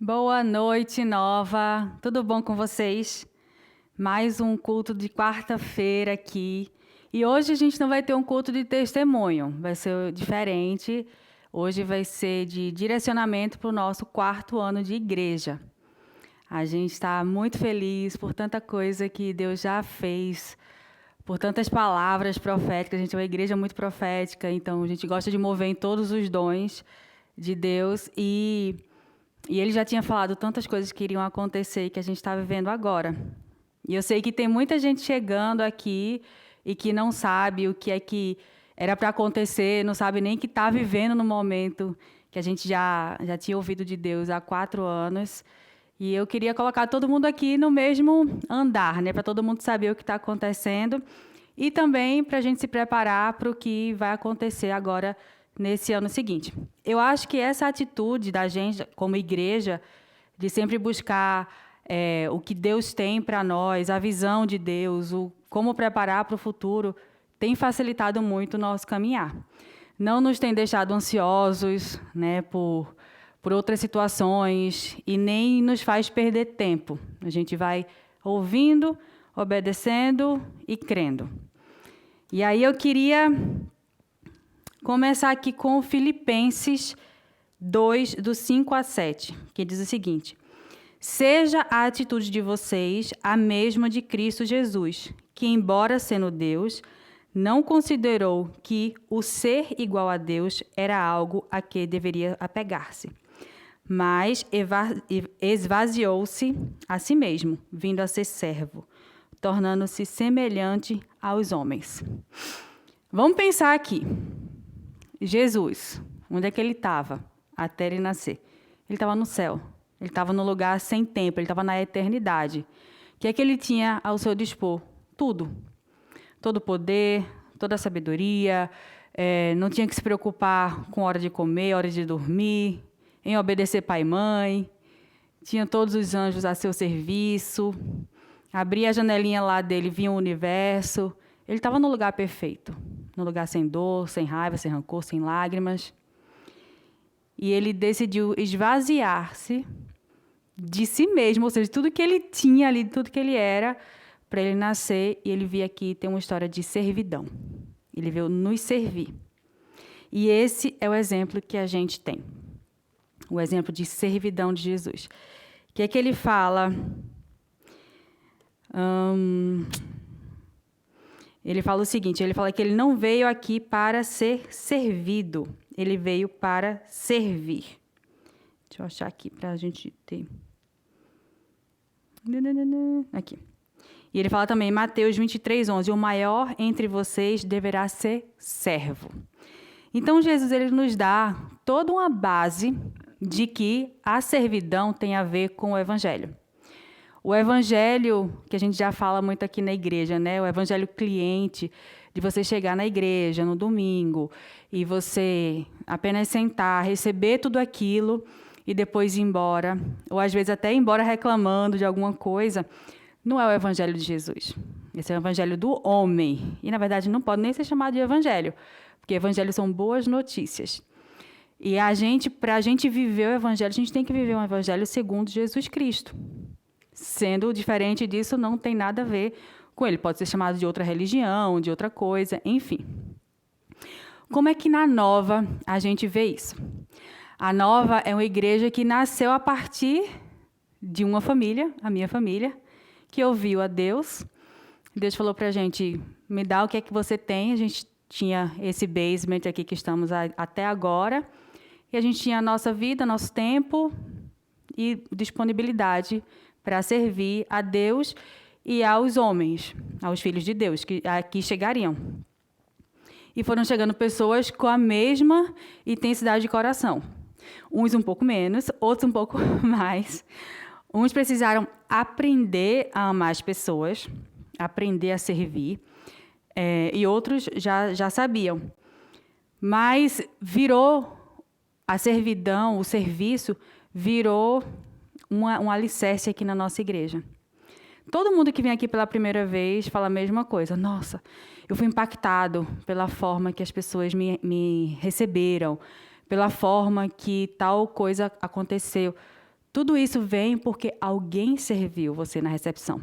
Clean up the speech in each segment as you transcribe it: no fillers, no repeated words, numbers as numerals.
Boa noite, Nova. Tudo bom com vocês? Mais um culto de quarta-feira aqui. E hoje a gente não vai ter um culto de testemunho, vai ser diferente. Hoje vai ser de direcionamento para o nosso quarto ano de igreja. A gente está muito feliz por tanta coisa que Deus já fez, por tantas palavras proféticas. A gente é uma igreja muito profética, então a gente gosta de mover em todos os dons de Deus e ele já tinha falado tantas coisas que iriam acontecer e que a gente está vivendo agora. E eu sei que tem muita gente chegando aqui e que não sabe o que é que era para acontecer, não sabe nem que está vivendo no momento que a gente já tinha ouvido de Deus há 4 anos. E eu queria colocar todo mundo aqui no mesmo andar, né, para todo mundo saber o que está acontecendo e também para a gente se preparar para o que vai acontecer agora nesse ano seguinte. Eu acho que essa atitude da gente, como igreja, de sempre buscar o que Deus tem para nós, a visão de Deus, como preparar para o futuro, tem facilitado muito o nosso caminhar. Não nos tem deixado ansiosos, né, por outras situações e nem nos faz perder tempo. A gente vai ouvindo, obedecendo e crendo. E aí eu queria começar aqui com Filipenses 2, do 5 a 7, que diz o seguinte: seja a atitude de vocês a mesma de Cristo Jesus, que, embora sendo Deus, não considerou que o ser igual a Deus era algo a que deveria apegar-se, mas esvaziou-se a si mesmo, vindo a ser servo, tornando-se semelhante aos homens. Vamos pensar aqui. Jesus, onde é que ele estava até ele nascer? Ele estava no céu. Ele estava no lugar sem tempo, ele estava na eternidade. O que é que ele tinha ao seu dispor? Tudo. Todo o poder, toda a sabedoria, não tinha que se preocupar com hora de comer, hora de dormir, em obedecer pai e mãe. Tinha todos os anjos a seu serviço. Abria a janelinha lá dele, vinha o universo. Ele estava no lugar perfeito. No lugar sem dor, sem raiva, sem rancor, sem lágrimas. E ele decidiu esvaziar-se de si mesmo, ou seja, tudo que ele tinha ali, tudo que ele era, para ele nascer, e ele vir aqui ter uma história de servidão. Ele veio nos servir. E esse é o exemplo que a gente tem. O exemplo de servidão de Jesus. O que é que ele fala? Ele fala o seguinte, ele fala que ele não veio aqui para ser servido, ele veio para servir. Deixa eu achar aqui para a gente ter. Aqui. E ele fala também, Mateus 23, 11, o maior entre vocês deverá ser servo. Então, Jesus ele nos dá toda uma base de que a servidão tem a ver com o Evangelho. O evangelho, que a gente já fala muito aqui na igreja, né? O evangelho cliente, de você chegar na igreja no domingo e você apenas sentar, receber tudo aquilo e depois ir embora, ou às vezes até ir embora reclamando de alguma coisa, não é o evangelho de Jesus. Esse é o evangelho do homem. E, na verdade, não pode nem ser chamado de evangelho, porque evangelho são boas notícias. E para a gente viver o evangelho, a gente tem que viver um evangelho segundo Jesus Cristo. Sendo diferente disso, não tem nada a ver com ele. Pode ser chamado de outra religião, de outra coisa, enfim. Como é que na Nova a gente vê isso? A Nova é uma igreja que nasceu a partir de uma família, a minha família, que ouviu a Deus. Deus falou para a gente, me dá o que é que você tem. A gente tinha esse basement aqui que estamos até agora. E a gente tinha a nossa vida, nosso tempo e disponibilidade para servir a Deus e aos homens, aos filhos de Deus, que aqui chegariam. E foram chegando pessoas com a mesma intensidade de coração. Uns um pouco menos, outros um pouco mais. Uns precisaram aprender a amar as pessoas, aprender a servir, e outros já sabiam. Mas virou a servidão, o serviço, virou um alicerce aqui na nossa igreja. Todo mundo que vem aqui pela primeira vez fala a mesma coisa. Nossa, eu fui impactado pela forma que as pessoas me receberam, pela forma que tal coisa aconteceu. Tudo isso vem porque alguém serviu você na recepção.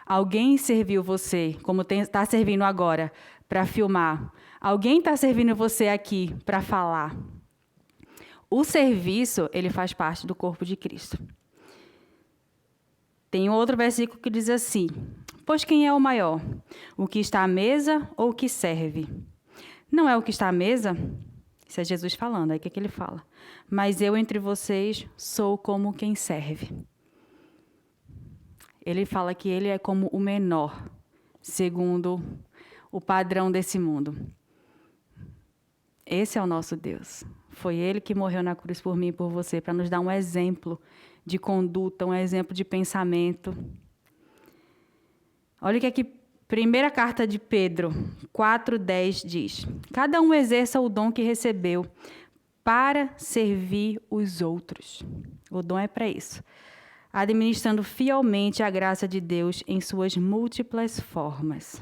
Alguém serviu você, como está servindo agora, para filmar. Alguém está servindo você aqui para falar. O serviço, ele faz parte do corpo de Cristo. Tem outro versículo que diz assim: pois quem é o maior? O que está à mesa ou o que serve? Não é o que está à mesa? Isso é Jesus falando, aí o que ele fala? Mas eu entre vocês sou como quem serve. Ele fala que ele é como o menor, segundo o padrão desse mundo. Esse é o nosso Deus. Foi ele que morreu na cruz por mim e por você, para nos dar um exemplo de conduta, um exemplo de pensamento. Olha o que aqui, primeira carta de Pedro 4:10 diz: cada um exerça o dom que recebeu para servir os outros. O dom é para isso. Administrando fielmente a graça de Deus em suas múltiplas formas.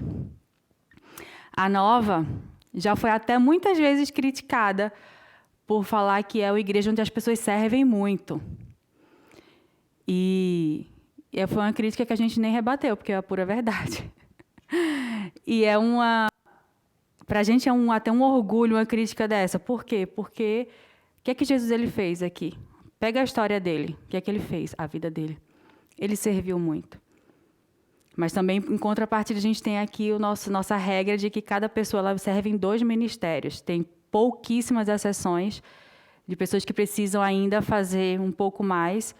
A Nova já foi até muitas vezes criticada por falar que é uma igreja onde as pessoas servem muito. E foi uma crítica que a gente nem rebateu, porque é a pura verdade. E para a gente é até um orgulho uma crítica dessa. Por quê? Porque o que é que Jesus ele fez aqui? Pega a história dele. O que é que ele fez? A vida dele. Ele serviu muito. Mas também, em contrapartida, a gente tem aqui nossa regra de que cada pessoa ela serve em 2 ministérios. Tem pouquíssimas exceções de pessoas que precisam ainda fazer um pouco mais,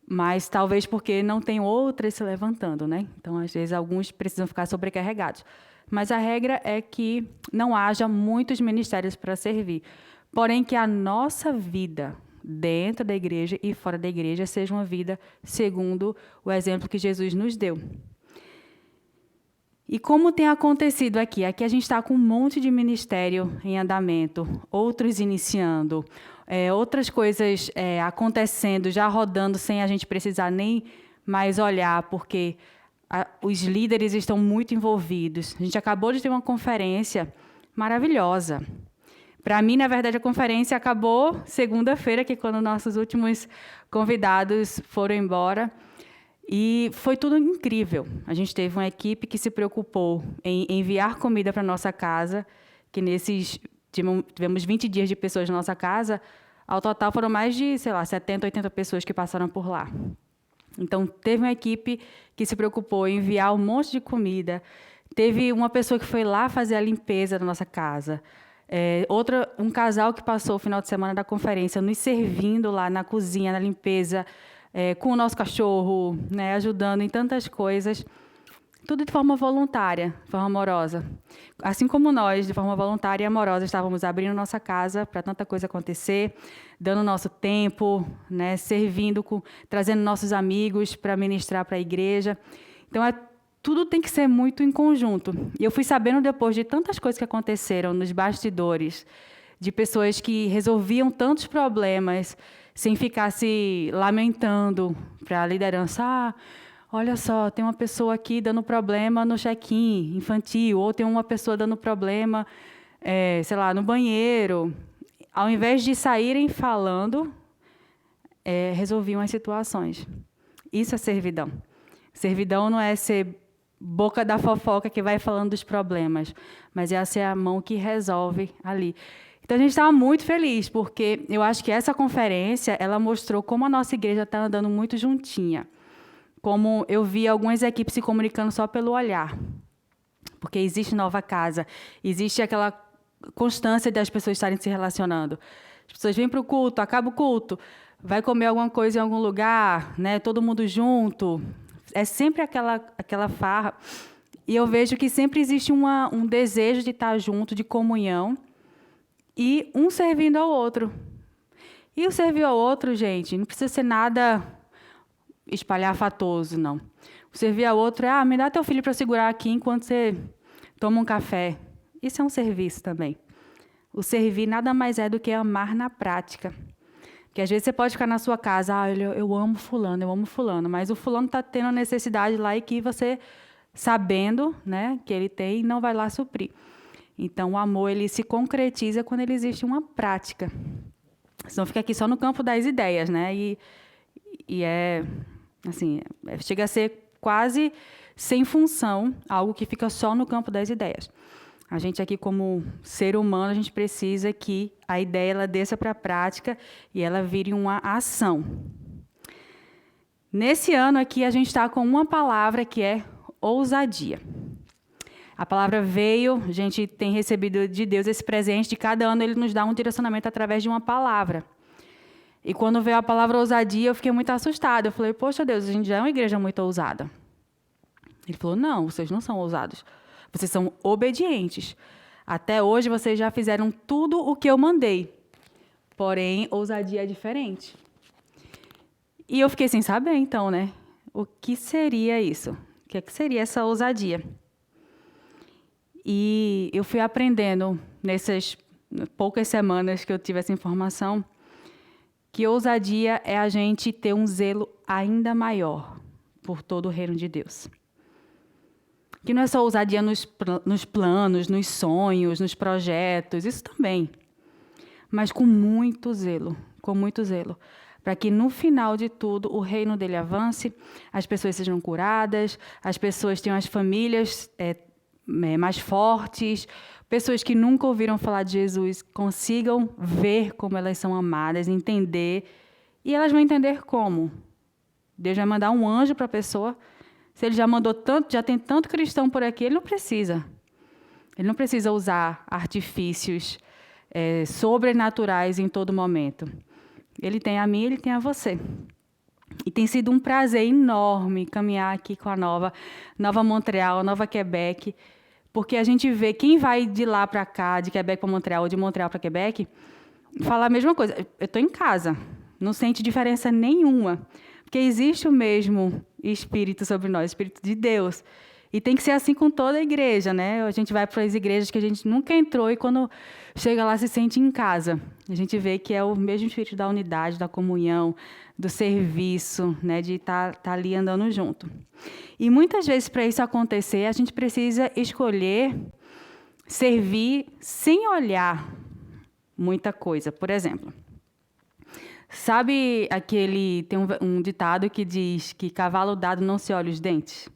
mas talvez porque não tem outras se levantando, né? Então, às vezes, alguns precisam ficar sobrecarregados. Mas a regra é que não haja muitos ministérios para servir. Porém, que a nossa vida dentro da igreja e fora da igreja seja uma vida segundo o exemplo que Jesus nos deu. E como tem acontecido aqui? Aqui a gente está com um monte de ministério em andamento, outros iniciando, outras coisas acontecendo, já rodando sem a gente precisar nem mais olhar, porque os líderes estão muito envolvidos. A gente acabou de ter uma conferência maravilhosa. Para mim, na verdade, a conferência acabou segunda-feira, que é quando nossos últimos convidados foram embora. E foi tudo incrível. A gente teve uma equipe que se preocupou em enviar comida para a nossa casa, que tivemos 20 dias de pessoas na nossa casa. Ao total, foram mais de, 70, 80 pessoas que passaram por lá. Então, teve uma equipe que se preocupou em enviar um monte de comida. Teve uma pessoa que foi lá fazer a limpeza da nossa casa. Um casal que passou o final de semana da conferência nos servindo lá na cozinha, na limpeza, com o nosso cachorro, né, ajudando em tantas coisas. Tudo de forma voluntária, de forma amorosa. Assim como nós, de forma voluntária e amorosa, estávamos abrindo nossa casa para tanta coisa acontecer, dando nosso tempo, né, servindo, trazendo nossos amigos para ministrar para a igreja. Então, tudo tem que ser muito em conjunto. E eu fui sabendo depois de tantas coisas que aconteceram nos bastidores, de pessoas que resolviam tantos problemas sem ficar se lamentando para a liderança. Olha só, tem uma pessoa aqui dando problema no check-in infantil, ou tem uma pessoa dando problema, no banheiro. Ao invés de saírem falando, resolviam as situações. Isso é servidão. Servidão não é ser boca da fofoca que vai falando dos problemas, mas é ser a mão que resolve ali. Então, a gente estava muito feliz, porque eu acho que essa conferência ela mostrou como a nossa igreja está andando muito juntinha. Como eu vi algumas equipes se comunicando só pelo olhar. Porque existe nova casa, existe aquela constância das pessoas estarem se relacionando. As pessoas vêm para o culto, acaba o culto, vai comer alguma coisa em algum lugar, né? Todo mundo junto. É sempre aquela farra. E eu vejo que sempre existe um desejo de estar junto, de comunhão, e um servindo ao outro. E o servir ao outro, gente, não precisa ser nada espalhafatoso, não. O servir ao outro é, me dá teu filho para segurar aqui enquanto você toma um café. Isso é um serviço também. O servir nada mais é do que amar na prática. Porque às vezes você pode ficar na sua casa, eu amo fulano, mas o fulano está tendo necessidade lá e que você, sabendo, né, que ele tem, não vai lá suprir. Então, o amor ele se concretiza quando ele existe uma prática. Senão fica aqui só no campo das ideias, né? E assim, chega a ser quase sem função, algo que fica só no campo das ideias. A gente aqui, como ser humano, a gente precisa que a ideia ela desça para a prática e ela vire uma ação. Nesse ano aqui, a gente está com uma palavra que é ousadia. A palavra veio, a gente tem recebido de Deus esse presente, de cada ano ele nos dá um direcionamento através de uma palavra. E quando veio a palavra ousadia, eu fiquei muito assustada. Eu falei, poxa Deus, a gente já é uma igreja muito ousada. Ele falou, não, vocês não são ousados. Vocês são obedientes. Até hoje, vocês já fizeram tudo o que eu mandei. Porém, ousadia é diferente. E eu fiquei sem saber, então, né? O que seria isso? O que seria essa ousadia? E eu fui aprendendo, nessas poucas semanas que eu tive essa informação, que ousadia é a gente ter um zelo ainda maior por todo o reino de Deus. Que não é só ousadia nos planos, nos sonhos, nos projetos, isso também. Mas com muito zelo, para que no final de tudo o reino dele avance, as pessoas sejam curadas, as pessoas tenham as famílias mais fortes, pessoas que nunca ouviram falar de Jesus consigam ver como elas são amadas, entender, e elas vão entender como. Deus vai mandar um anjo para a pessoa. Se ele já mandou tanto, já tem tanto cristão por aqui, ele não precisa. Ele não precisa usar artifícios sobrenaturais em todo momento. Ele tem a mim, ele tem a você. E tem sido um prazer enorme caminhar aqui com a Nova Montreal, Nova Quebec, porque a gente vê quem vai de lá para cá, de Quebec para Montreal, ou de Montreal para Quebec, falar a mesma coisa. Eu estou em casa, não sente diferença nenhuma. Porque existe o mesmo Espírito sobre nós, Espírito de Deus. E tem que ser assim com toda a igreja, né? A gente vai para as igrejas que a gente nunca entrou e quando chega lá se sente em casa. A gente vê que é o mesmo Espírito da unidade, da comunhão, do serviço, né? De estar ali andando junto. E muitas vezes, para isso acontecer, a gente precisa escolher servir sem olhar muita coisa. Por exemplo, sabe tem um ditado que diz que cavalo dado não se olha os dentes?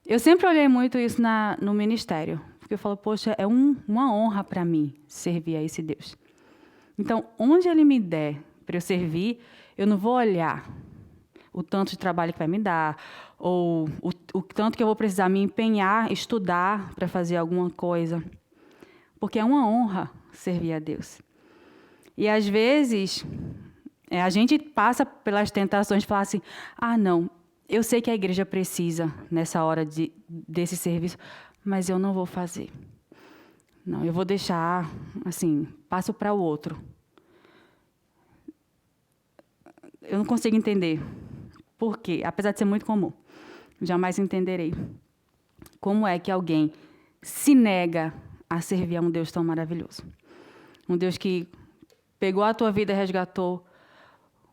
Eu sempre olhei muito isso no ministério, porque eu falo, poxa, é uma honra para mim servir a esse Deus. Então, onde ele me der para eu servir, eu não vou olhar o tanto de trabalho que vai me dar, ou o tanto que eu vou precisar me empenhar, estudar para fazer alguma coisa, porque é uma honra servir a Deus. E, às vezes, a gente passa pelas tentações de falar assim, não, eu sei que a igreja precisa, nessa hora desse serviço, mas eu não vou fazer. Não, eu vou deixar, assim, passo para o outro. Eu não consigo entender por quê, apesar de ser muito comum. Jamais entenderei como é que alguém se nega a servir a um Deus tão maravilhoso. Um Deus que pegou a tua vida e resgatou,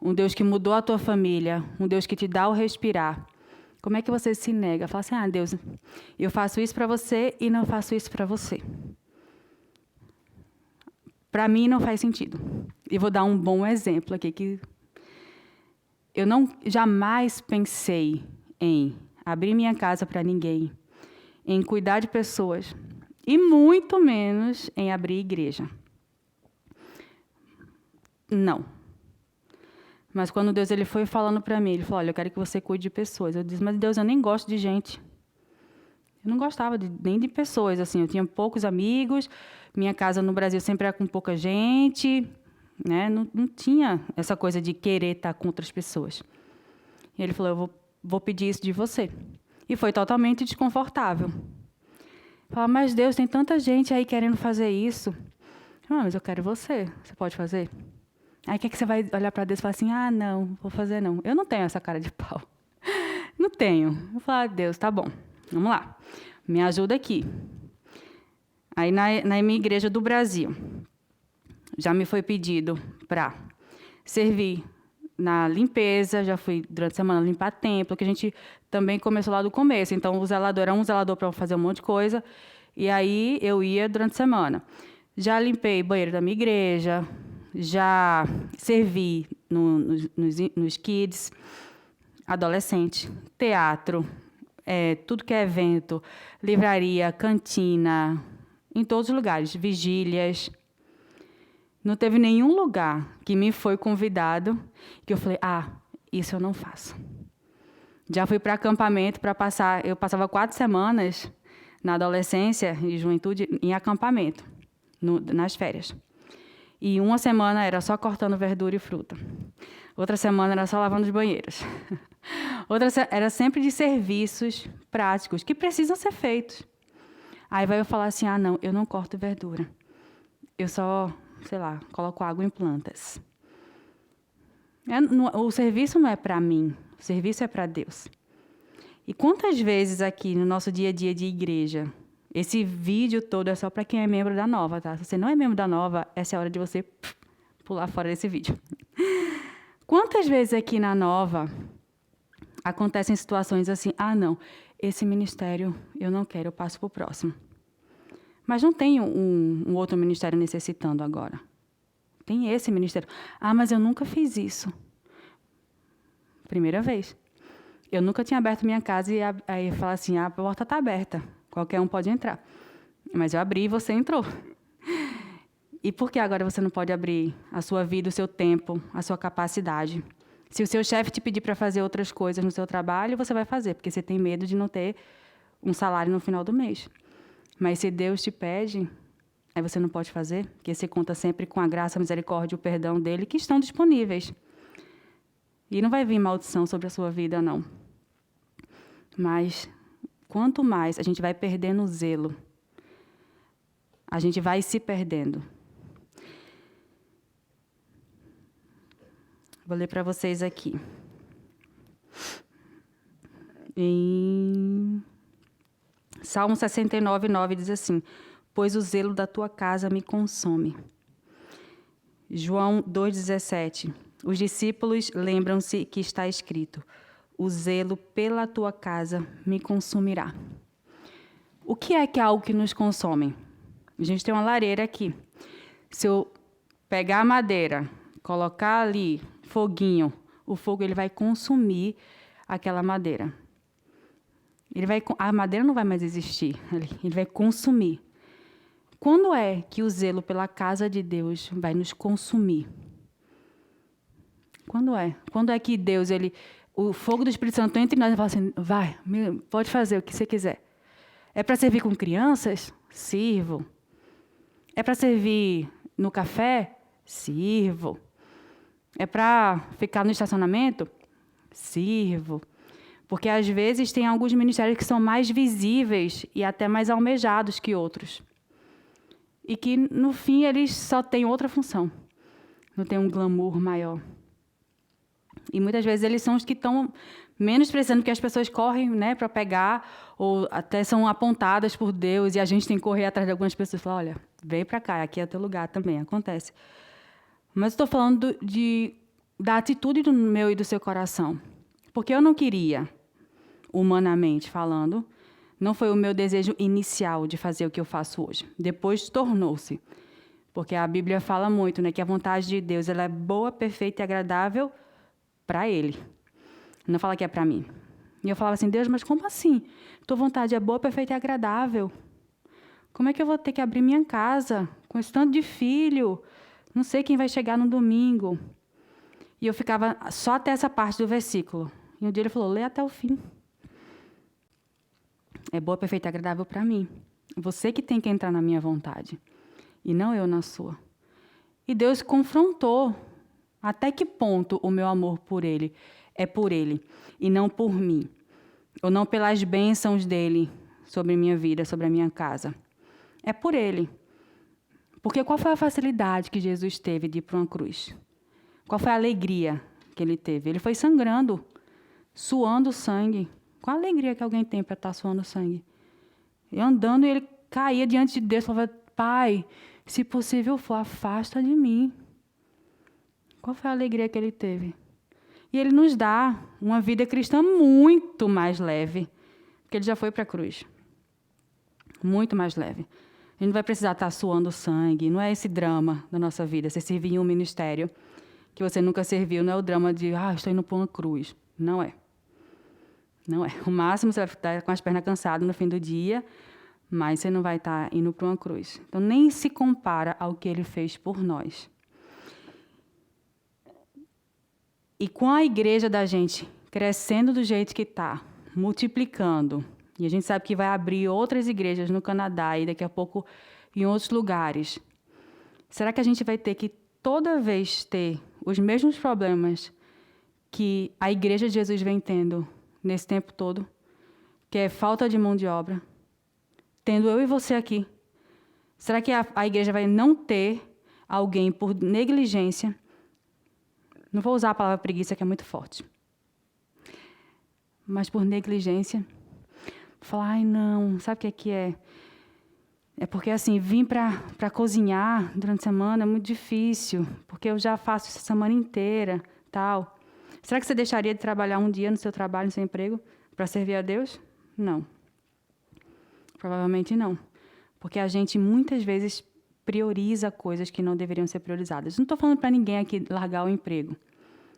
um Deus que mudou a tua família, um Deus que te dá o respirar. Como é que você se nega? Fala assim, Deus, eu faço isso para você e não faço isso para você. Para mim não faz sentido. E vou dar um bom exemplo aqui, que eu jamais pensei em abrir minha casa para ninguém, em cuidar de pessoas, e muito menos em abrir igreja. Não. Mas quando Deus ele foi falando para mim, ele falou, olha, eu quero que você cuide de pessoas. Eu disse, mas Deus, eu nem gosto de gente. Eu não gostava nem de pessoas, assim. Eu tinha poucos amigos, minha casa no Brasil sempre era com pouca gente, né? Não tinha essa coisa de querer estar com outras pessoas. E ele falou, eu vou pedir isso de você. E foi totalmente desconfortável. Falar, mas Deus, tem tanta gente aí querendo fazer isso. Mas eu quero você. Você pode fazer? Aí, o que você vai olhar para Deus e falar assim, não, vou fazer não. Eu não tenho essa cara de pau. Não tenho. Eu falo, Deus, tá bom, vamos lá. Me ajuda aqui. Aí, na minha igreja do Brasil, já me foi pedido para servir na limpeza, já fui, durante a semana, limpar templo, que a gente também começou lá do começo. Então, o zelador era um zelador para fazer um monte de coisa, e aí eu ia durante a semana. Já limpei banheiro da minha igreja, já servi nos kids, adolescente, teatro, tudo que é evento, livraria, cantina, em todos os lugares, vigílias. Não teve nenhum lugar que me foi convidado que eu falei, isso eu não faço. Já fui para acampamento para passar, eu passava 4 semanas na adolescência e juventude em acampamento, nas férias. E uma semana era só cortando verdura e fruta. Outra semana era só lavando os banheiros. Outra era sempre de serviços práticos que precisam ser feitos. Aí vai eu falar assim, não, eu não corto verdura. Eu só, coloco água em plantas. O serviço não é para mim, o serviço é para Deus. E quantas vezes aqui no nosso dia a dia de igreja, esse vídeo todo é só para quem é membro da Nova, tá? Se você não é membro da Nova, essa é a hora de você pular fora desse vídeo. Quantas vezes aqui na Nova acontecem situações assim, não, esse ministério eu não quero, eu passo para o próximo. Mas não tem um outro ministério necessitando agora. Tem esse ministério. Mas eu nunca fiz isso. Primeira vez. Eu nunca tinha aberto minha casa e aí falar assim, a porta está aberta, qualquer um pode entrar. Mas eu abri e você entrou. E por que agora você não pode abrir a sua vida, o seu tempo, a sua capacidade? Se o seu chefe te pedir para fazer outras coisas no seu trabalho, você vai fazer, porque você tem medo de não ter um salário no final do mês. Mas se Deus te pede, aí você não pode fazer, porque você conta sempre com a graça, a misericórdia e o perdão dele, que estão disponíveis. E não vai vir maldição sobre a sua vida, não. Mas, quanto mais a gente vai perdendo o zelo, a gente vai se perdendo. Vou ler para vocês aqui. Em Salmo 69, 9 diz assim, pois o zelo da tua casa me consome. João 2,17, os discípulos lembram-se que está escrito, o zelo pela tua casa me consumirá. O que é algo que nos consome? A gente tem uma lareira aqui. Se eu pegar a madeira, colocar ali foguinho, o fogo ele vai consumir aquela madeira. A madeira não vai mais existir, ele vai consumir. Quando é que o zelo pela casa de Deus vai nos consumir? Quando é? Quando é que Deus, o fogo do Espírito Santo entra em nós e fala assim, vai, pode fazer o que você quiser. É para servir com crianças? Sirvo. É para servir no café? Sirvo. É para ficar no estacionamento? Sirvo. Porque, às vezes, tem alguns ministérios que são mais visíveis e até mais almejados que outros. E que, no fim, eles só têm outra função. Não tem um glamour maior. E, muitas vezes, eles são os que estão menos precisando, porque as pessoas correm, para pegar, ou até são apontadas por Deus, e a gente tem que correr atrás de algumas pessoas e falar, olha, vem para cá, aqui é teu lugar também, acontece. Mas estou falando da atitude do meu e do seu coração. Porque eu não queria, humanamente falando, não foi o meu desejo inicial de fazer o que eu faço hoje. Depois tornou-se. Porque a Bíblia fala muito, que a vontade de Deus ela é boa, perfeita e agradável para Ele. Não fala que é para mim. E eu falava assim, Deus, mas como assim? Tua vontade é boa, perfeita e agradável. Como é que eu vou ter que abrir minha casa com esse tanto de filho? Não sei quem vai chegar no domingo. E eu ficava só até essa parte do versículo. E um dia ele falou, lê até o fim. É boa, perfeita e agradável para mim. Você que tem que entrar na minha vontade. E não eu na sua. E Deus confrontou. Até que ponto o meu amor por Ele é por Ele e não por mim. Ou não pelas bênçãos dEle sobre minha vida, sobre a minha casa. É por Ele. Porque qual foi a facilidade que Jesus teve de ir para uma cruz? Qual foi a alegria que Ele teve? Ele foi sangrando, suando sangue. Qual a alegria que alguém tem para estar suando sangue? E andando, ele caía diante de Deus e falava, Pai, se possível for, afasta de mim. Qual foi a alegria que ele teve? E ele nos dá uma vida cristã muito mais leve, porque ele já foi para a cruz. Muito mais leve. A gente não vai precisar estar suando sangue, não é esse drama da nossa vida, você servir em um ministério que você nunca serviu, não é o drama de, estou indo para uma cruz. Não é. Não é. O máximo você vai estar com as pernas cansadas no fim do dia, mas você não vai estar indo para uma cruz. Então, nem se compara ao que ele fez por nós. E com a igreja da gente crescendo do jeito que está, multiplicando, e a gente sabe que vai abrir outras igrejas no Canadá e daqui a pouco em outros lugares, será que a gente vai ter que toda vez ter os mesmos problemas que a igreja de Jesus vem tendo nesse tempo todo, que é falta de mão de obra, tendo eu e você aqui? Será que a igreja vai não ter alguém por negligência? Não vou usar a palavra preguiça, que é muito forte. Mas por negligência, falar, não, sabe o que é? É porque, assim, vir para cozinhar durante a semana é muito difícil, porque eu já faço isso a semana inteira, tal. Será que você deixaria de trabalhar um dia no seu trabalho, no seu emprego, para servir a Deus? Não. Provavelmente não. Porque a gente, muitas vezes, prioriza coisas que não deveriam ser priorizadas. Não estou falando para ninguém aqui largar o emprego.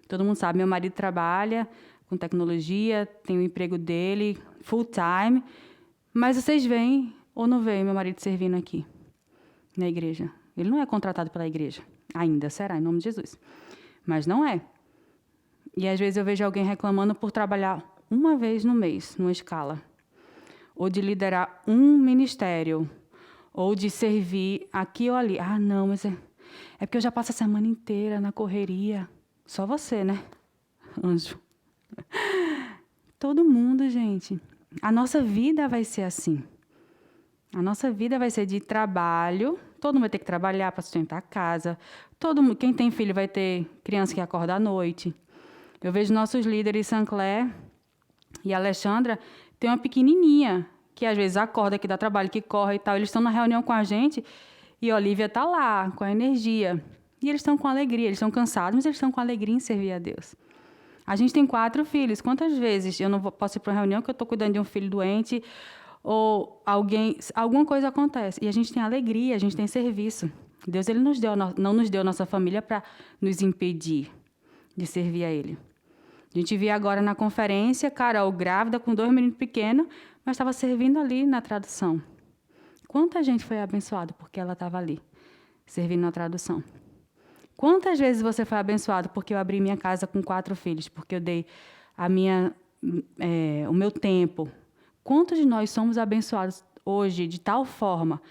Todo mundo sabe, meu marido trabalha com tecnologia, tem o emprego dele, full time, mas vocês veem ou não veem meu marido servindo aqui, na igreja? Ele não é contratado pela igreja. Ainda será, em nome de Jesus. Mas não é. E às vezes eu vejo alguém reclamando por trabalhar uma vez no mês, numa escala. Ou de liderar um ministério. Ou de servir aqui ou ali. Não, mas é porque eu já passo a semana inteira na correria. Só você, né, anjo? Todo mundo, gente. A nossa vida vai ser assim. A nossa vida vai ser de trabalho. Todo mundo vai ter que trabalhar para sustentar a casa. Todo mundo, quem tem filho vai ter criança que acorda à noite. Eu vejo nossos líderes, Sancler e Alexandra, tem uma pequenininha que às vezes acorda, que dá trabalho, que corre e tal. Eles estão na reunião com a gente e a Olivia está lá, com a energia. E eles estão com alegria. Eles estão cansados, mas eles estão com alegria em servir a Deus. A gente tem 4 filhos. Quantas vezes eu não posso ir para uma reunião que eu estou cuidando de um filho doente ou alguma coisa acontece? E a gente tem alegria, a gente tem serviço. Deus ele não nos deu nossa família para nos impedir de servir a Ele. A gente via agora na conferência, Carol grávida com 2 meninos pequenos, mas estava servindo ali na tradução. Quanta gente foi abençoada porque ela estava ali, servindo na tradução? Quantas vezes você foi abençoado porque eu abri minha casa com 4 filhos, porque eu dei o meu tempo? Quantos de nós somos abençoados hoje de tal forma,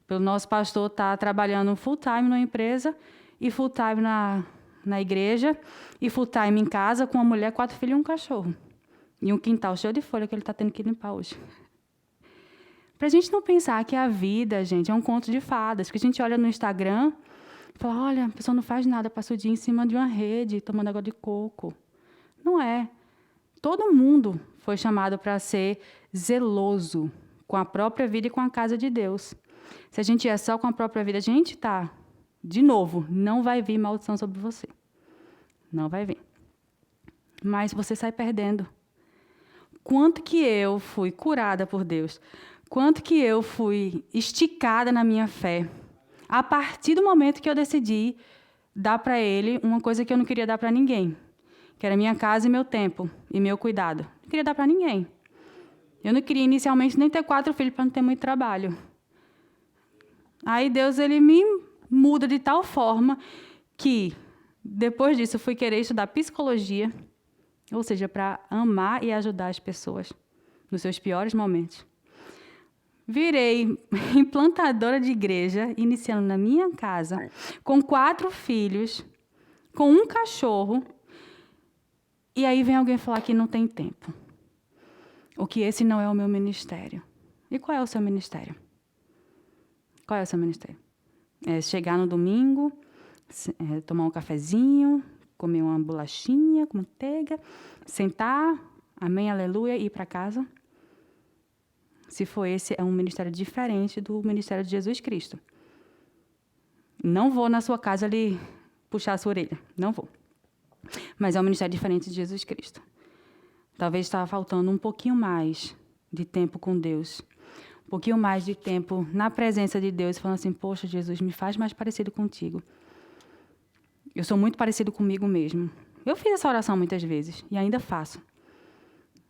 pelo nosso pastor estar trabalhando full time numa empresa e full time na igreja e full time em casa com uma mulher, 4 filhos e um cachorro. E um quintal cheio de folha que ele está tendo que limpar hoje. Para a gente não pensar que a vida, gente, é um conto de fadas, que a gente olha no Instagram e fala, olha, a pessoa não faz nada, passa o dia em cima de uma rede, tomando água de coco. Não é. Todo mundo foi chamado para ser zeloso com a própria vida e com a casa de Deus. Se a gente é só com a própria vida, a gente está, de novo, não vai vir maldição sobre você. Não vai vir. Mas você sai perdendo. Quanto que eu fui curada por Deus, quanto que eu fui esticada na minha fé, a partir do momento que eu decidi dar para Ele uma coisa que eu não queria dar para ninguém, que era minha casa e meu tempo e meu cuidado. Não queria dar para ninguém. Eu não queria inicialmente nem ter 4 filhos para não ter muito trabalho. Aí Deus ele me muda de tal forma que, depois disso, eu fui querer estudar psicologia, ou seja, para amar e ajudar as pessoas nos seus piores momentos. Virei implantadora de igreja, iniciando na minha casa, com 4 filhos, com um cachorro, e aí vem alguém falar que não tem tempo. Ou que esse não é o meu ministério. E qual é o seu ministério? Qual é o seu ministério? É chegar no domingo, tomar um cafezinho, comer uma bolachinha com manteiga, sentar, amém, aleluia, e ir para casa? Se for esse, é um ministério diferente do ministério de Jesus Cristo. Não vou na sua casa ali puxar a sua orelha, não vou. Mas é um ministério diferente de Jesus Cristo. Talvez estava faltando um pouquinho mais de tempo com Deus. Um pouquinho mais de tempo na presença de Deus, falando assim, poxa, Jesus, me faz mais parecido contigo. Eu sou muito parecido comigo mesmo. Eu fiz essa oração muitas vezes e ainda faço.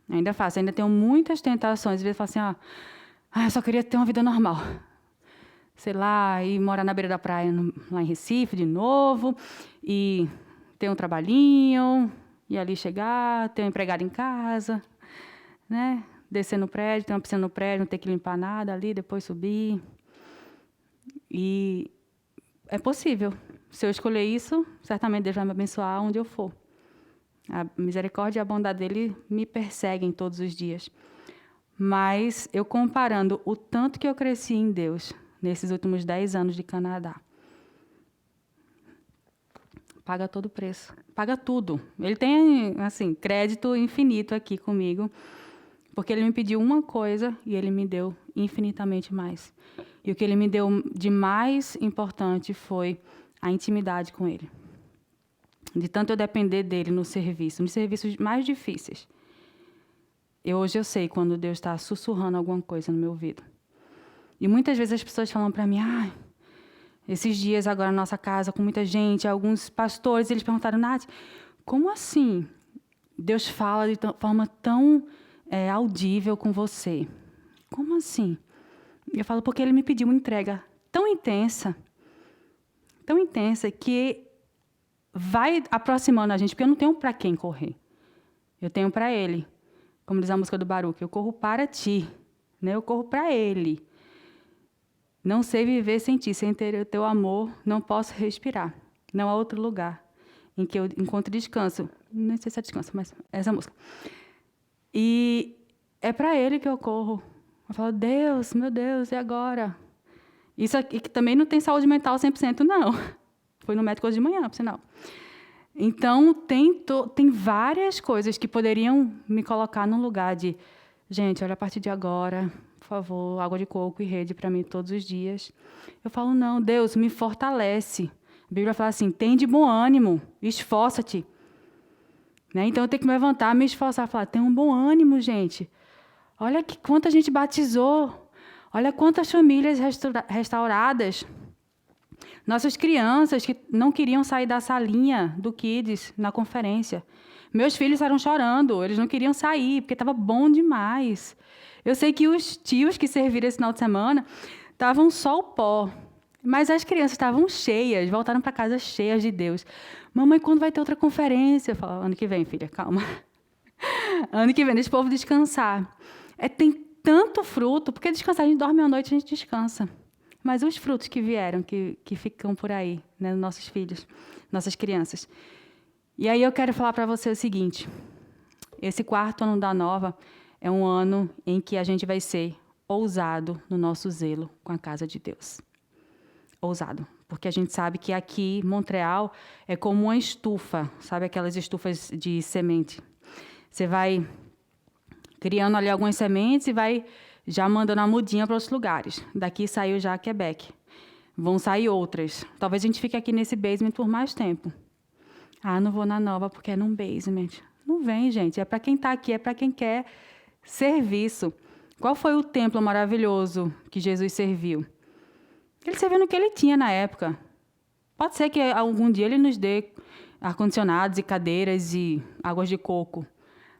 Ainda tenho muitas tentações. Às vezes eu falo assim, eu só queria ter uma vida normal. Sei lá, ir morar na beira da praia, lá em Recife, de novo, e ter um trabalhinho, e ali chegar, ter um empregado em casa, né? Descer no prédio, ter uma piscina no prédio, não ter que limpar nada ali, depois subir. E é possível. Se eu escolher isso, certamente Deus vai me abençoar onde eu for. A misericórdia e a bondade dele me perseguem todos os dias. Mas eu comparando o tanto que eu cresci em Deus nesses últimos 10 anos de Canadá, paga todo o preço, paga tudo. Ele tem, assim, crédito infinito aqui comigo, porque ele me pediu uma coisa e ele me deu infinitamente mais. E o que ele me deu de mais importante foi a intimidade com ele. De tanto eu depender dele no serviço, nos serviços mais difíceis. Hoje eu sei quando Deus está sussurrando alguma coisa no meu ouvido. E muitas vezes as pessoas falam para mim, esses dias agora na nossa casa, com muita gente, alguns pastores, eles perguntaram, Nath, como assim Deus fala de forma tão audível com você? Como assim? Eu falo, porque ele me pediu uma entrega tão intensa que vai aproximando a gente, porque eu não tenho para quem correr. Eu tenho para ele. Como diz a música do Baruch, eu corro para ti, né? Eu corro para ele. Não sei viver sem ti, sem ter o teu amor, não posso respirar. Não há outro lugar em que eu encontro descanso. Não sei se é descanso, mas essa música. E é para ele que eu corro. Eu falo, Deus, meu Deus, e agora? Isso aqui que também não tem saúde mental 100%, não. Foi no médico hoje de manhã, por sinal. Então, tem várias coisas que poderiam me colocar num lugar de, gente, olha, a partir de agora, por favor, água de coco e rede para mim todos os dias. Eu falo, não, Deus, me fortalece. A Bíblia fala assim, tem de bom ânimo, esforça-te. Né? Então, eu tenho que me levantar, me esforçar, falar, tem um bom ânimo, gente. Olha quanta gente batizou. Olha quantas famílias restauradas. Nossas crianças que não queriam sair da salinha do Kids na conferência. Meus filhos estavam chorando, eles não queriam sair, porque estava bom demais. Eu sei que os tios que serviram esse final de semana estavam só o pó. Mas as crianças estavam cheias, voltaram para casa cheias de Deus. Mamãe, quando vai ter outra conferência? Eu falo, ano que vem, filha, calma. Ano que vem, deixa o povo descansar. Tem tanto fruto, porque descansar, a gente dorme à noite, a gente descansa. Mas os frutos que vieram, que ficam por aí, né, nossos filhos, nossas crianças. E aí eu quero falar para você o seguinte, esse 4º ano da Nova é um ano em que a gente vai ser ousado no nosso zelo com a casa de Deus. Ousado, porque a gente sabe que aqui, Montreal, é como uma estufa, sabe aquelas estufas de semente. Você vai criando ali algumas sementes e vai já mandando a mudinha para outros lugares. Daqui saiu já Quebec. Vão sair outras. Talvez a gente fique aqui nesse basement por mais tempo. Não vou na Nova porque é num basement. Não vem, gente. É para quem está aqui, é para quem quer serviço. Qual foi o templo maravilhoso que Jesus serviu? Ele serviu no que ele tinha na época. Pode ser que algum dia ele nos dê ar-condicionados e cadeiras e águas de coco.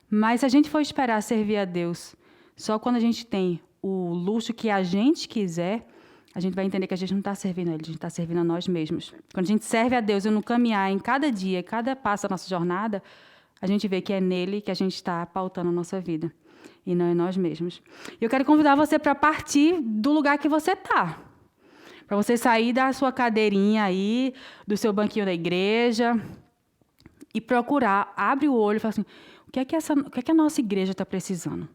Mas se a gente for esperar servir a Deus só quando a gente tem o luxo que a gente quiser, a gente vai entender que a gente não está servindo a Ele, a gente está servindo a nós mesmos. Quando a gente serve a Deus e no caminhar, em cada dia, cada passo da nossa jornada, a gente vê que é nele que a gente está pautando a nossa vida, e não em nós mesmos. E eu quero convidar você para partir do lugar que você está. Para você sair da sua cadeirinha aí, do seu banquinho da igreja, e procurar, abre o olho e fala assim, o que é que a nossa igreja está precisando?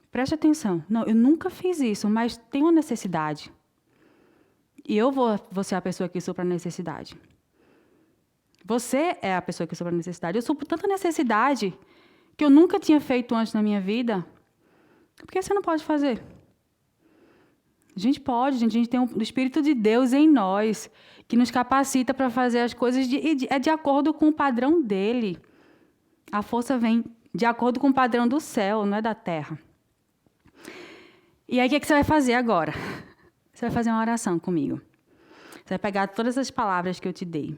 Preste atenção. Não, eu nunca fiz isso, mas tem uma necessidade. E eu vou ser a pessoa que supra a necessidade. Você é a pessoa que supra a necessidade. Eu supro tanta necessidade que eu nunca tinha feito antes na minha vida. Por que você não pode fazer? A gente pode, a gente tem o Espírito de Deus em nós, que nos capacita para fazer as coisas de acordo com o padrão dele. A força vem de acordo com o padrão do céu, não é da terra. E aí, o que você vai fazer agora? Você vai fazer uma oração comigo. Você vai pegar todas as palavras que eu te dei.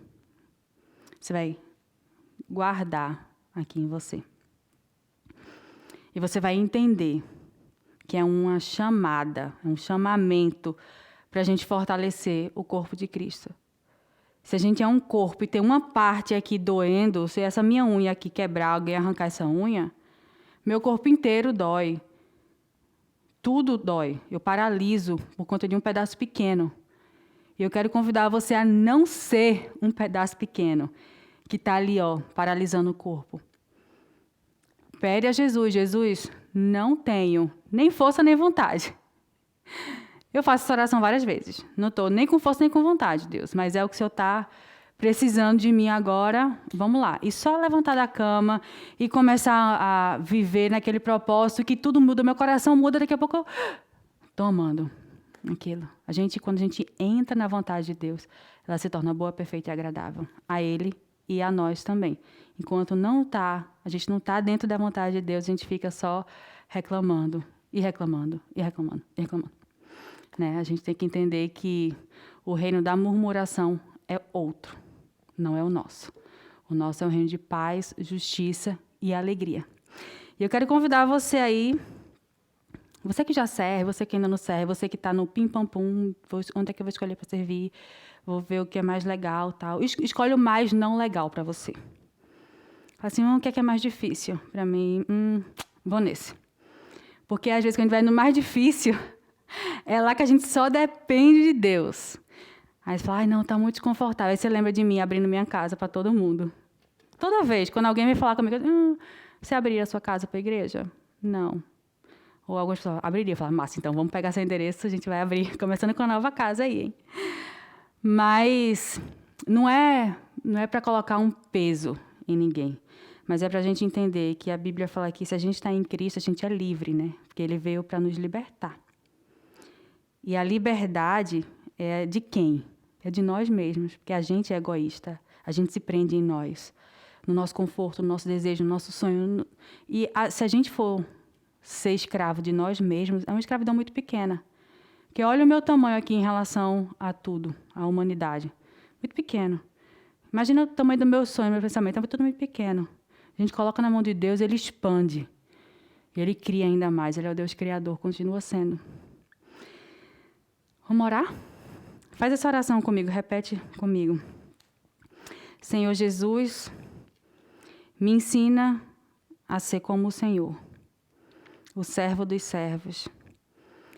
Você vai guardar aqui em você. E você vai entender que é uma chamada, um chamamento para a gente fortalecer o corpo de Cristo. Se a gente é um corpo e tem uma parte aqui doendo, se essa minha unha aqui quebrar, alguém arrancar essa unha, meu corpo inteiro dói. Tudo dói. Eu paraliso por conta de um pedaço pequeno. E eu quero convidar você a não ser um pedaço pequeno que está ali, paralisando o corpo. Pede a Jesus, Jesus, não tenho nem força nem vontade. Eu faço essa oração várias vezes. Não estou nem com força nem com vontade, Deus, mas é o que o Senhor está precisando de mim agora. Vamos lá. E só levantar da cama e começar a viver naquele propósito que tudo muda, meu coração muda, daqui a pouco eu estou amando aquilo. Quando a gente entra na vontade de Deus, ela se torna boa, perfeita e agradável. A Ele e a nós também. Enquanto a gente não está dentro da vontade de Deus, a gente fica só reclamando, e reclamando, e reclamando, e reclamando. Né? A gente tem que entender que o reino da murmuração é outro, não é o nosso. O nosso é um reino de paz, justiça e alegria. E eu quero convidar você aí, você que já serve, você que ainda não serve, você que está no pim-pam-pum, onde é que eu vou escolher para servir, vou ver o que é mais legal, tal. Escolhe o mais não legal para você. Assim, o que é mais difícil? Para mim, vou nesse. Porque às vezes quando a gente vai no mais difícil, é lá que a gente só depende de Deus. Aí você fala, não, está muito desconfortável. Aí você lembra de mim abrindo minha casa para todo mundo. Toda vez, quando alguém vem falar comigo, você abriria a sua casa para a igreja? Não. Ou algumas pessoas abriria. Eu falo, massa, então vamos pegar seu endereço, a gente vai abrir, começando com a nova casa aí, hein? Mas não é para colocar um peso em ninguém. Mas é para a gente entender que a Bíblia fala que se a gente está em Cristo, a gente é livre, né? Porque Ele veio para nos libertar. E a liberdade é de quem? É de nós mesmos, porque a gente é egoísta. A gente se prende em nós, no nosso conforto, no nosso desejo, no nosso sonho. E se a gente for ser escravo de nós mesmos, é uma escravidão muito pequena. Porque olha o meu tamanho aqui em relação a tudo, à humanidade. Muito pequeno. Imagina o tamanho do meu sonho, meu pensamento. É tudo muito pequeno. A gente coloca na mão de Deus, Ele expande. E Ele cria ainda mais. Ele é o Deus Criador, continua sendo. Vamos orar? Faz essa oração comigo, repete comigo. Senhor Jesus, me ensina a ser como o Senhor, o servo dos servos,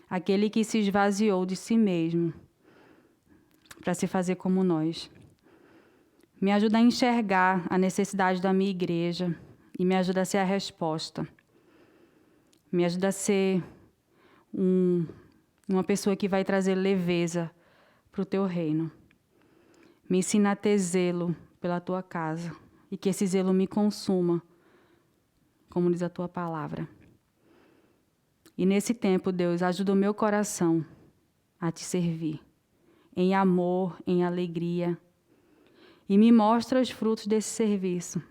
aquele que se esvaziou de si mesmo para se fazer como nós. Me ajuda a enxergar a necessidade da minha igreja e me ajuda a ser a resposta. Me ajuda a ser uma pessoa que vai trazer leveza para o teu reino. Me ensina a ter zelo pela tua casa e que esse zelo me consuma, como diz a tua palavra. E nesse tempo, Deus, ajuda o meu coração a te servir, em amor, em alegria. E me mostra os frutos desse serviço,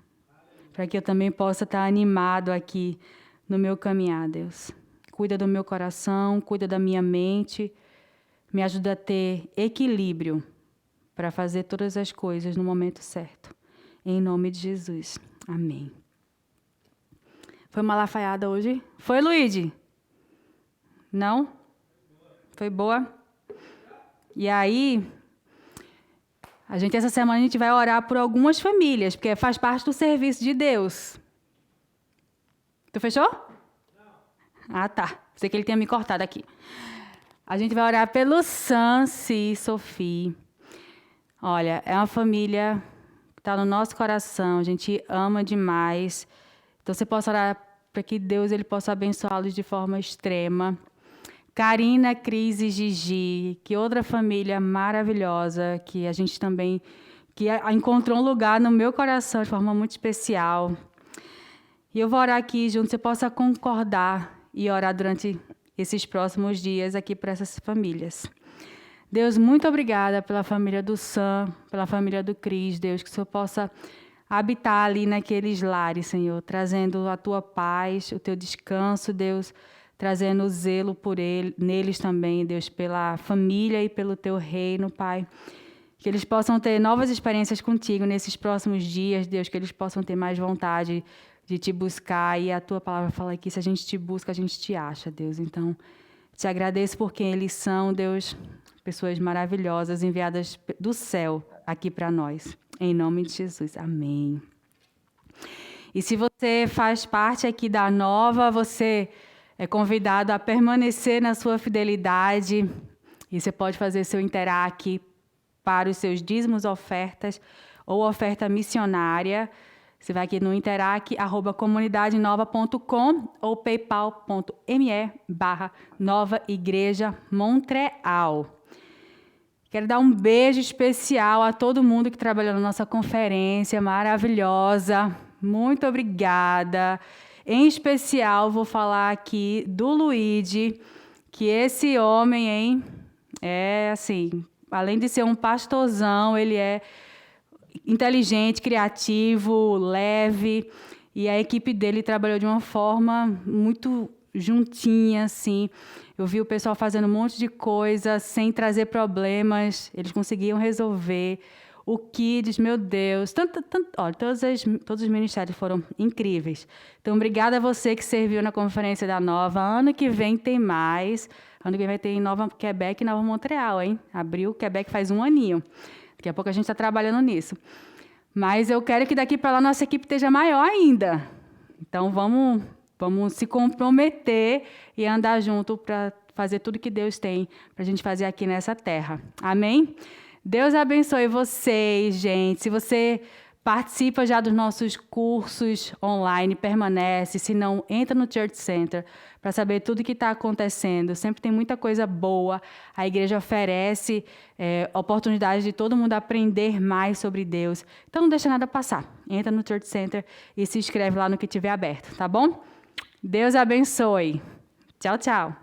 para que eu também possa estar animado aqui no meu caminhar, Deus. Cuida do meu coração, cuida da minha mente, me ajuda a ter equilíbrio para fazer todas as coisas no momento certo. Em nome de Jesus. Amém. Foi uma lafaiada hoje? Foi, Luíde? Não? Foi boa? E aí, essa semana a gente vai orar por algumas famílias, porque faz parte do serviço de Deus. Tu fechou? Não. Ah, tá. Sei que ele tinha me cortado aqui. A gente vai orar pelo Sansi e Sophie. Olha, é uma família que está no nosso coração, a gente ama demais. Então, você possa orar para que Deus ele possa abençoá-los de forma extrema. Karina, Cris e Gigi, que outra família maravilhosa, que a gente também encontrou um lugar no meu coração de forma muito especial. E eu vou orar aqui junto, você possa concordar e orar durante esses próximos dias aqui para essas famílias. Deus, muito obrigada pela família do Sam, pela família do Cris, Deus, que o Senhor possa habitar ali naqueles lares, Senhor, trazendo a tua paz, o teu descanso, Deus, trazendo zelo por neles também, Deus, pela família e pelo teu reino, Pai. Que eles possam ter novas experiências contigo nesses próximos dias, Deus, que eles possam ter mais vontade de te buscar. E a tua palavra fala que se a gente te busca, a gente te acha, Deus. Então, te agradeço por quem eles são, Deus, pessoas maravilhosas enviadas do céu aqui para nós. Em nome de Jesus. Amém. E se você faz parte aqui da Nova, você é convidado a permanecer na sua fidelidade. E você pode fazer seu Interac para os seus dízimos, ofertas ou oferta missionária. Você vai aqui no interac@comunidadenova.com ou paypal.me/Nova Igreja Montreal. Quero dar um beijo especial a todo mundo que trabalhou na nossa conferência maravilhosa. Muito obrigada. Em especial, vou falar aqui do Luigi, que esse homem, hein, é assim, além de ser um pastorzão, ele é inteligente, criativo, leve, e a equipe dele trabalhou de uma forma muito juntinha, assim. Eu vi o pessoal fazendo um monte de coisa sem trazer problemas, eles conseguiam resolver. O Kids, meu Deus, olha, todos os ministérios foram incríveis. Então, obrigada a você que serviu na Conferência da Nova. Ano que vem tem mais. Ano que vem vai ter em Nova Quebec e Nova Montreal, hein? Abril, Quebec faz 1 aninho. Daqui a pouco a gente está trabalhando nisso. Mas eu quero que daqui para lá nossa equipe esteja maior ainda. Então, vamos se comprometer e andar junto para fazer tudo que Deus tem para a gente fazer aqui nessa terra. Amém? Deus abençoe vocês, gente. Se você participa já dos nossos cursos online, permanece. Se não, entra no Church Center para saber tudo o que está acontecendo. Sempre tem muita coisa boa. A igreja oferece oportunidade de todo mundo aprender mais sobre Deus. Então, não deixa nada passar. Entra no Church Center e se inscreve lá no que tiver aberto, tá bom? Deus abençoe. Tchau, tchau.